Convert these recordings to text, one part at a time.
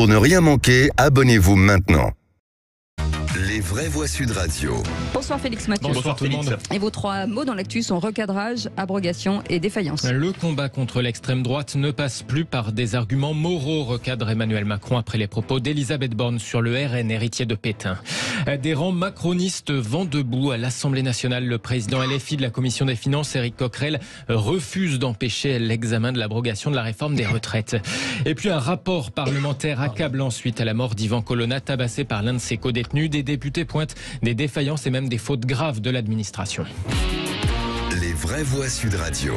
Pour ne rien manquer, abonnez-vous maintenant. Les vraies voix Sud Radio. Bonsoir Félix Mathieu. Bonsoir tout le monde. Et vos trois mots dans l'actu sont recadrage, abrogation et défaillance. Le combat contre l'extrême droite ne passe plus par des arguments moraux, recadre Emmanuel Macron après les propos d'Elisabeth Borne sur le RN, héritier de Pétain. Des rangs macronistes vont debout à l'Assemblée nationale. Le président LFI de la Commission des Finances, Éric Coquerel, refuse d'empêcher l'examen de l'abrogation de la réforme des retraites. Et puis un rapport parlementaire accablant suite à la mort d'Ivan Colonna, tabassé par l'un de ses codétenus. Des députés pointent des défaillances et même des fautes graves de l'administration. Les vraies voix Sud Radio.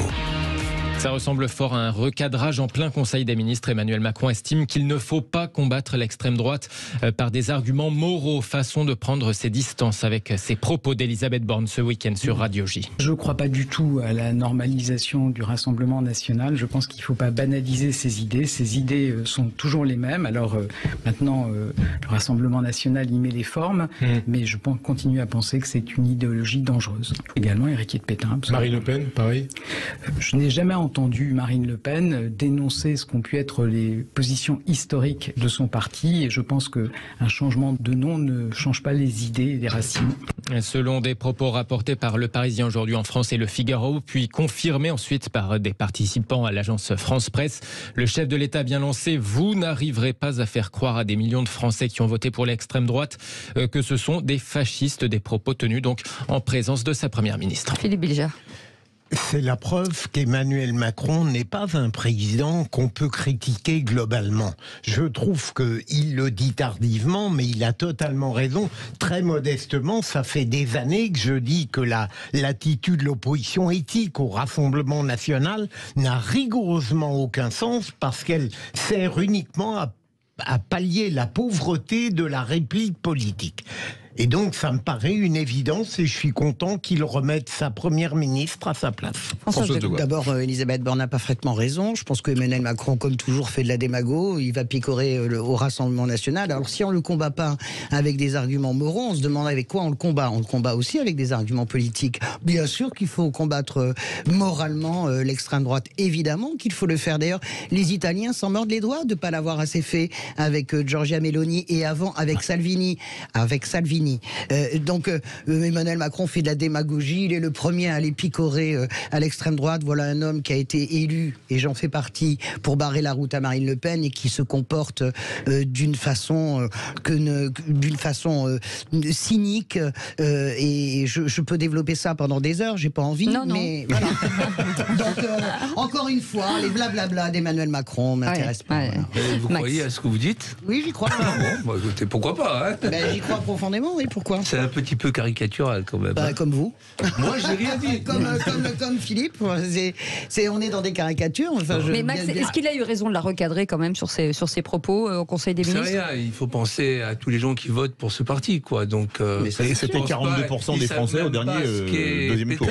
Ça ressemble fort à un recadrage en plein Conseil des ministres. Emmanuel Macron estime qu'il ne faut pas combattre l'extrême droite par des arguments moraux. Façon de prendre ses distances avec ses propos d'Elisabeth Borne ce week-end sur Radio J. Je ne crois pas du tout à la normalisation du Rassemblement national. Je pense qu'il ne faut pas banaliser ces idées. Ces idées sont toujours les mêmes. Alors maintenant, le Rassemblement national y met les formes, mais je continue à penser que c'est une idéologie dangereuse. Également héritier de Pétain. Absolument. Marine Le Pen, pareil. Je n'ai jamais entendu Marine Le Pen dénoncer ce qu'ont pu être les positions historiques de son parti, et je pense qu'un changement de nom ne change pas les idées et les racines. Selon des propos rapportés par Le Parisien aujourd'hui en France et Le Figaro, puis confirmés ensuite par des participants à l'agence France Presse, le chef de l'État a bien lancé: vous n'arriverez pas à faire croire à des millions de Français qui ont voté pour l'extrême droite que ce sont des fascistes. Des propos tenus donc en présence de sa première ministre. Philippe Bilger. C'est la preuve qu'Emmanuel Macron n'est pas un président qu'on peut critiquer globalement. Je trouve qu'il le dit tardivement, mais il a totalement raison. Très modestement, ça fait des années que je dis que l'attitude de l'opposition éthique au Rassemblement national n'a rigoureusement aucun sens, parce qu'elle sert uniquement à pallier la pauvreté de la réplique politique. Et donc, ça me paraît une évidence, et je suis content qu'il remette sa première ministre à sa place. D'abord, Elisabeth Borne n'a parfaitement raison. Je pense que Emmanuel Macron, comme toujours, fait de la démago. Il va picorer au Rassemblement national. Alors, si on ne le combat pas avec des arguments moraux, on se demande avec quoi on le combat. On le combat aussi avec des arguments politiques. Bien sûr qu'il faut combattre moralement l'extrême droite. Évidemment qu'il faut le faire. D'ailleurs, les Italiens s'en mordent les doigts de ne pas l'avoir assez fait avec Giorgia Meloni, et avant avec Salvini. Donc Emmanuel Macron fait de la démagogie, il est le premier à aller picorer à l'extrême droite. Voilà un homme qui a été élu, et j'en fais partie, pour barrer la route à Marine Le Pen, et qui se comporte d'une façon cynique, et je peux développer ça pendant des heures, j'ai pas envie, mais voilà. Donc encore une fois, les blablabla d'Emmanuel Macron m'intéressent pas. Voilà. Vous croyez à ce que vous dites? Oui, j'y crois. Bon, écoutez, pourquoi pas, hein? J'y crois profondément. Oui, pourquoi? C'est un petit peu caricatural quand même. Comme vous. Moi, j'ai rien dit. comme Philippe. On est dans des caricatures. Enfin, mais Max, est-ce qu'il a eu raison de la recadrer quand même sur ses propos au Conseil des ministres? C'est rien. Il faut penser à tous les gens qui votent pour ce parti, quoi. Donc, c'était 42% des Français au dernier deuxième tour.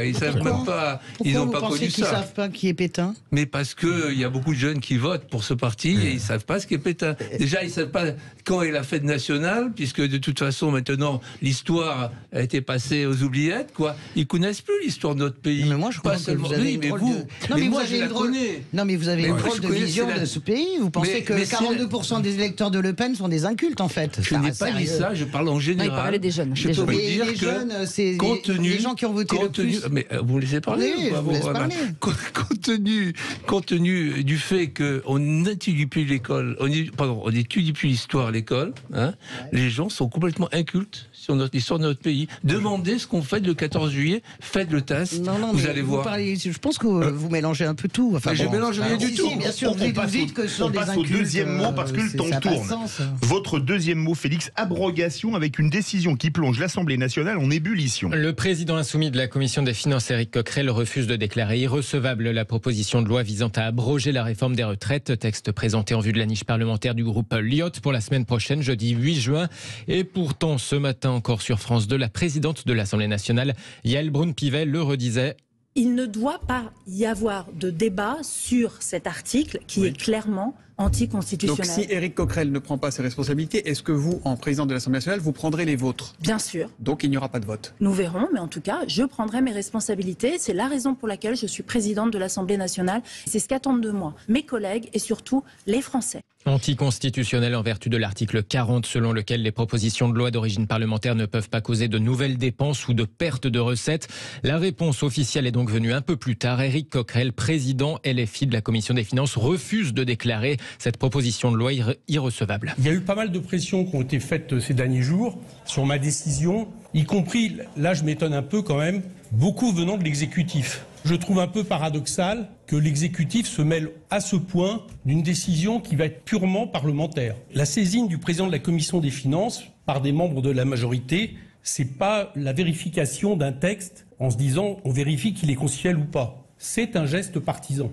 Ils savent même pas. Ils n'ont pas connu ça. Pourquoi vous pensez qu'ils savent pas qui est Pétain? Mais parce que il y a beaucoup de jeunes qui votent pour ce parti et ils savent pas ce qu'est Pétain. Déjà, ils savent pas quand est la fête nationale, puisque de toute façon maintenant l'histoire a été passée aux oubliettes, quoi. Ils connaissent plus l'histoire de notre pays. Non, mais moi je crois que vous avez une drôle de... Non mais vous avez une drôle de vision de ce pays. Vous pensez que 42% des électeurs de Le Pen sont des incultes, en fait? Je n'ai pas dit ça, je parle en général. Non, il parlait des jeunes. Je peux vous dire les jeunes, c'est les gens qui ont voté le plus. Mais vous me laissez parler? Oui, je vous laisse parler. Compte tenu du fait qu'on n'étudie plus l'école, on n'étudie plus l'histoire à l'école, hein, les gens sont complètement incultes sur l'histoire de notre pays. Demandez ce qu'on fait le 14 juillet, faites le test, vous allez voir. Je pense que vous mélangez un peu tout. Enfin, je mélange rien du tout. Bien sûr, vous dites que ce sont des incultes. On passe au deuxième mot parce que le temps tourne. Votre deuxième mot, Félix, abrogation, avec une décision qui plonge l'Assemblée nationale en ébullition. Le président insoumis de la Commission des Finances, Éric Coquerel, refuse de déclarer irrecevable la proposition de loi visant à abroger la réforme des retraites. Texte présenté en vue de la niche parlementaire du groupe Lyot pour la semaine prochaine, jeudi 8 juin. Et pourtant, ce matin encore sur France 2, la présidente de l'Assemblée nationale, Yaël Braun-Pivet, le redisait. Il ne doit pas y avoir de débat sur cet article qui est clairement anticonstitutionnel. Donc si Éric Coquerel ne prend pas ses responsabilités, est-ce que vous, en président de l'Assemblée nationale, vous prendrez les vôtres? Bien sûr. Donc il n'y aura pas de vote? Nous verrons, mais en tout cas, je prendrai mes responsabilités. C'est la raison pour laquelle je suis présidente de l'Assemblée nationale. C'est ce qu'attendent de moi mes collègues et surtout les Français. Anticonstitutionnel en vertu de l'article 40 selon lequel les propositions de loi d'origine parlementaire ne peuvent pas causer de nouvelles dépenses ou de perte de recettes. La réponse officielle est donc venue un peu plus tard. Éric Coquerel, président LFI de la Commission des Finances, refuse de déclarer cette proposition de loi irrecevable. Il y a eu pas mal de pressions qui ont été faites ces derniers jours sur ma décision, y compris, là je m'étonne un peu quand même, beaucoup venant de l'exécutif. Je trouve un peu paradoxal que l'exécutif se mêle à ce point d'une décision qui va être purement parlementaire. La saisine du président de la Commission des Finances par des membres de la majorité, c'est pas la vérification d'un texte en se disant on vérifie qu'il est constitutionnel ou pas. C'est un geste partisan.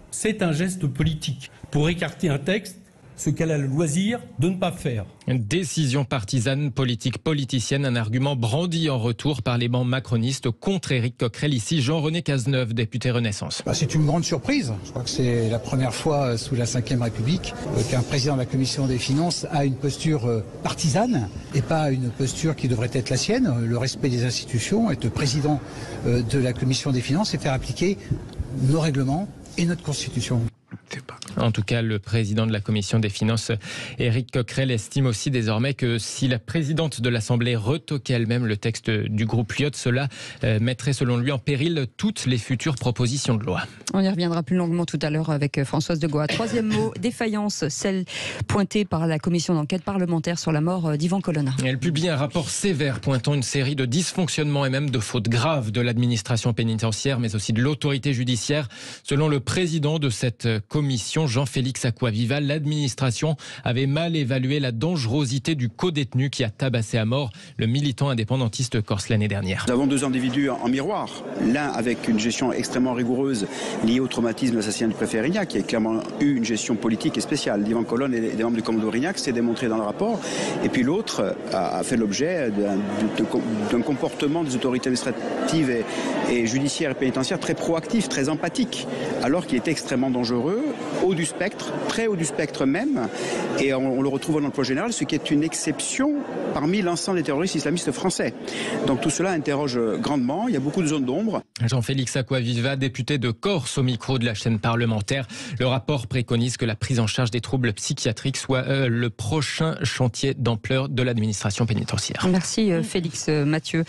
C'est un geste politique pour écarter un texte, ce qu'elle a le loisir de ne pas faire. Une décision partisane, politique, politicienne, un argument brandi en retour par les bancs macronistes contre Éric Coquerel. Ici, Jean-René Cazeneuve, député Renaissance. C'est une grande surprise. Je crois que c'est la première fois sous la Ve République qu'un président de la Commission des Finances a une posture partisane et pas une posture qui devrait être la sienne. Le respect des institutions, être président de la Commission des Finances et faire appliquer nos règlements et notre Constitution. En tout cas, le président de la Commission des Finances, Éric Coquerel, estime aussi désormais que si la présidente de l'Assemblée retoquait elle-même le texte du groupe Lyot, cela mettrait selon lui en péril toutes les futures propositions de loi. On y reviendra plus longuement tout à l'heure avec Françoise de Goa. Troisième mot, défaillance, celle pointée par la commission d'enquête parlementaire sur la mort d'Ivan Colonna. Elle publie un rapport sévère pointant une série de dysfonctionnements et même de fautes graves de l'administration pénitentiaire, mais aussi de l'autorité judiciaire. Selon le président de cette commission, Jean-Félix Acquaviva, l'administration avait mal évalué la dangerosité du codétenu qui a tabassé à mort le militant indépendantiste corse l'année dernière. Nous avons deux individus en miroir, l'un avec une gestion extrêmement rigoureuse liée au traumatisme de l'assassinat du préfet Rignac, qui a clairement eu une gestion politique et spéciale d'Ivan Colonna et des membres du commando Rignac, c'est démontré dans le rapport, et puis l'autre a fait l'objet d'un comportement des autorités administratives et judiciaires et pénitentiaires très proactif, très empathique, alors qu'il était extrêmement dangereux, haut du spectre, très haut du spectre même, et on le retrouve en emploi général, ce qui est une exception parmi l'ensemble des terroristes islamistes français. Donc tout cela interroge grandement, il y a beaucoup de zones d'ombre. Jean-Félix Acquaviva, député de Corse au micro de la chaîne parlementaire. Le rapport préconise que la prise en charge des troubles psychiatriques soit le prochain chantier d'ampleur de l'administration pénitentiaire. Merci Félix Mathieu.